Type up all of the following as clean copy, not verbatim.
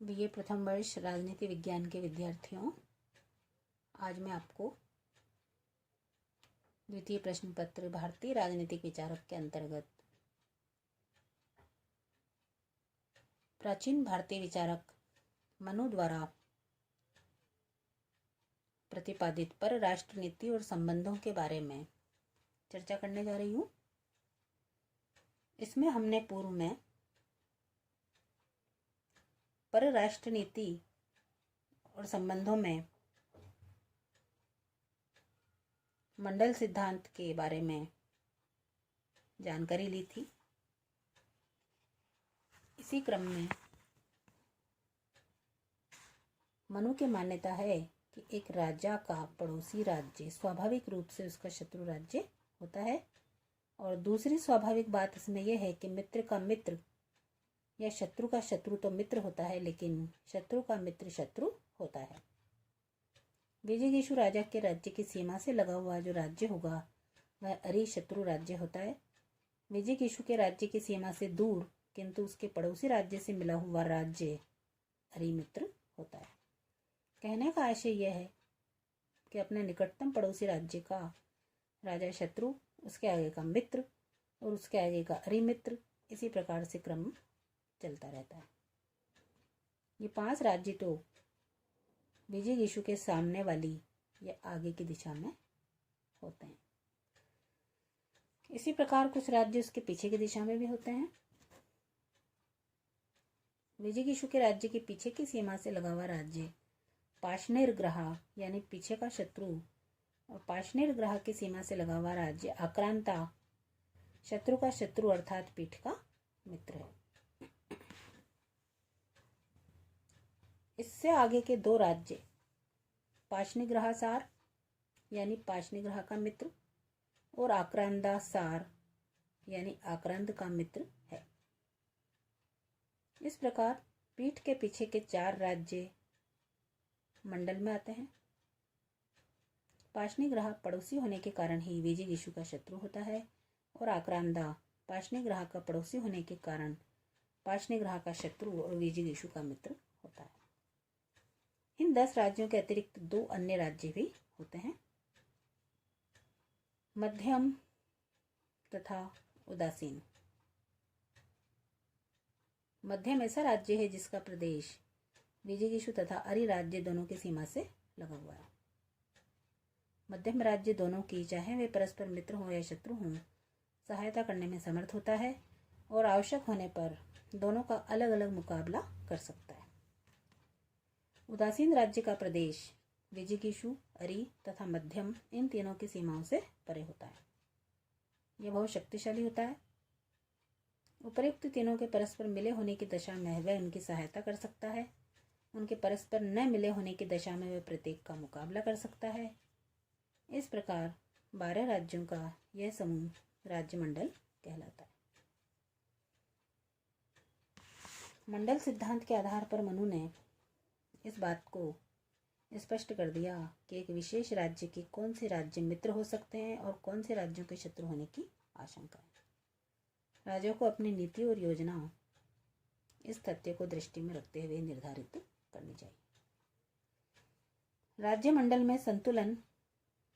BA प्रथम वर्ष राजनीति विज्ञान के विद्यार्थियों, आज मैं आपको द्वितीय प्रश्न पत्र भारतीय राजनीतिक विचारक के अंतर्गत प्राचीन भारतीय विचारक मनु द्वारा प्रतिपादित परराष्ट्र नीति और संबंधों के बारे में चर्चा करने जा रही हूँ। इसमें हमने पूर्व में परराष्ट्र नीति और संबंधों में मंडल सिद्धांत के बारे में जानकारी ली थी। इसी क्रम में मनु की मान्यता है कि एक राजा का पड़ोसी राज्य स्वाभाविक रूप से उसका शत्रु राज्य होता है, और दूसरी स्वाभाविक बात इसमें यह है कि मित्र का मित्र या शत्रु का शत्रु तो मित्र होता है, लेकिन शत्रु का मित्र शत्रु होता है। विजयकेशु राजा के राज्य की सीमा से लगा हुआ जो राज्य होगा वह अरि शत्रु राज्य होता है। विजयकेशु के राज्य की सीमा से दूर किंतु उसके पड़ोसी राज्य से मिला हुआ राज्य अरि मित्र होता है। कहने का आशय यह है कि अपने निकटतम पड़ोसी राज्य का राजा शत्रु, उसके आगे का मित्र और उसके आगे का अरि मित्र, इसी प्रकार से क्रम चलता रहता है। ये 5 राज्य तो विजयकेशु के सामने वाली या आगे की दिशा में होते हैं। इसी प्रकार कुछ राज्य उसके पीछे की दिशा में भी होते हैं। विजयकेशु के राज्य के पीछे की सीमा से लगा हुआ राज्य पाशनेर ग्रह यानी पीछे का शत्रु, और पाशनेर ग्रह की सीमा से लगा हुआ राज्य आक्रांता शत्रु का शत्रु अर्थात पीठ का मित्र है। इससे आगे के 2 राज्य पाशनिग्रह सार यानी पाशनिग्रह का मित्र और आक्रांदा सार यानी आक्रांत का मित्र है। इस प्रकार पीठ के पीछे के 4 राज्य मंडल में आते हैं। पाशनिग्रह पड़ोसी होने के कारण ही विजयकेशु का शत्रु होता है, और आक्रांदा पाशनिग्रह का पड़ोसी होने के कारण पाशनिग्रह का शत्रु और विजयकेशु का मित्र होता है। इन 10 राज्यों के अतिरिक्त 2 अन्य राज्य भी होते हैं, मध्यम तथा उदासीन। मध्यम ऐसा राज्य है जिसका प्रदेश विजयकेशु तथा अरि राज्य दोनों की सीमा से लगा हुआ है। मध्यम राज्य दोनों की, चाहे वे परस्पर मित्र हों या शत्रु हों, सहायता करने में समर्थ होता है और आवश्यक होने पर दोनों का अलग अलग मुकाबला कर सकता है। उदासीन राज्य का प्रदेश विजयकेशु, अरि तथा मध्यम इन तीनों की सीमाओं से परे होता है। यह बहुत शक्तिशाली होता है। उपर्युक्त तीनों के परस्पर मिले होने की दशा में वह उनकी सहायता कर सकता है। उनके परस्पर न मिले होने की दशा में वह प्रत्येक का मुकाबला कर सकता है। इस प्रकार 12 राज्यों का यह समूह राज्य मंडल कहलाता है। मंडल सिद्धांत के आधार पर मनु ने इस बात को स्पष्ट कर दिया कि एक विशेष राज्य के कौन से राज्य मित्र हो सकते हैं और कौन से राज्यों के शत्रु होने की आशंका है। राज्यों को अपनी नीति और योजना इस तथ्य को दृष्टि में रखते हुए निर्धारित करनी चाहिए। राज्य मंडल में संतुलन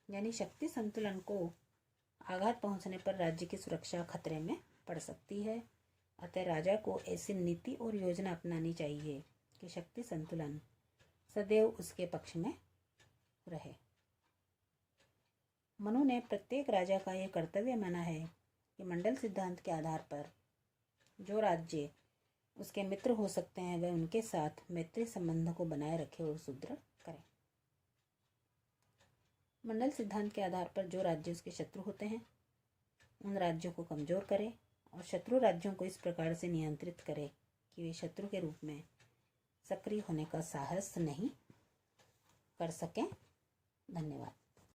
यानी शक्ति संतुलन को आघात पहुंचने पर राज्य की सुरक्षा खतरे में पड़ सकती है। अतः राजा को ऐसी नीति और योजना अपनानी चाहिए कि शक्ति संतुलन सदैव उसके पक्ष में रहे। मनु ने प्रत्येक राजा का यह कर्तव्य माना है कि मंडल सिद्धांत के आधार पर जो राज्य उसके मित्र हो सकते हैं वह उनके साथ मैत्री संबंध को बनाए रखे और सुदृढ़ करे। मंडल सिद्धांत के आधार पर जो राज्य उसके शत्रु होते हैं उन राज्यों को कमजोर करे और शत्रु राज्यों को इस प्रकार से नियंत्रित करे कि वे शत्रु के रूप में सक्रिय होने का साहस नहीं कर सकें। धन्यवाद।